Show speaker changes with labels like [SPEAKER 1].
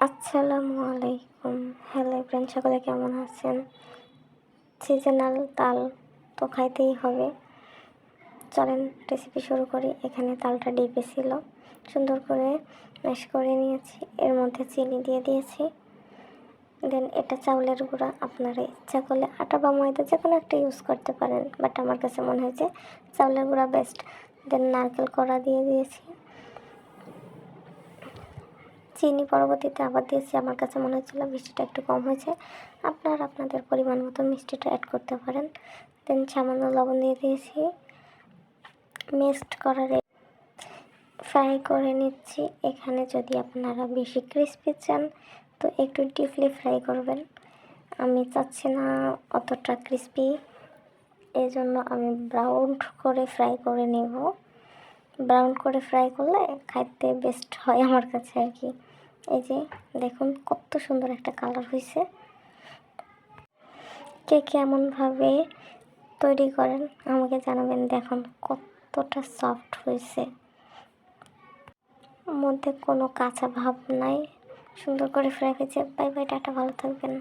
[SPEAKER 1] আসসালামু আলাইকুম। Hello friend, সকলে কেমন আছেন? সিজনাল তাল তো খাইতেই হবে। চলেন রেসিপি শুরু করি। এখানে তালটা ডিপে ছিল, সুন্দর করে ম্যাশ করে নিয়েছি। এর মধ্যে চিনি দিয়ে দিয়েছি। দেন এটা চাউলের গুঁড়া, আপনারা ইচ্ছা করলে আটা বা ময়দা যে কোনো একটা ইউজ করতে পারেন, বাট আমার কাছে মনে হয়েছে চাউলের গুঁড়া বেস্ট। দেন নারকেল কোড়া দিয়ে দিয়েছি, চিনি পরবর্তীতে আবার দিয়েছি। আমার কাছে মনে হচ্ছিল মিষ্টিটা একটু কম হয়েছে, আপনারা আপনাদের পরিমাণ মতো মিষ্টিটা অ্যাড করতে পারেন। দেন সামান্য লবণ দিয়ে দিয়েছি। মিক্সড করার ফ্রাই করে নিচ্ছি। এখানে যদি আপনারা বেশি ক্রিস্পি চান তো একটু ডিপলি ফ্রাই করবেন। আমি চাচ্ছি না অতটা ক্রিস্পি, এই জন্য আমি ব্রাউন করে ফ্রাই করে নেব। ব্রাউন করে ফ্রাই করলে খাইতে বেস্ট হয় আমার কাছে আর কি। এই যে দেখুন কত সুন্দর একটা কালার হয়েছে। কে কেমনভাবে তৈরি করেন আমাকে জানাবেন। দেখুন কতটা সফট হয়েছে, মধ্যে কোনো কাঁচা ভাব নাই, সুন্দর করে ফ্রাই হয়েছে। বাই বাই, টাটা, ভালো থাকবেন।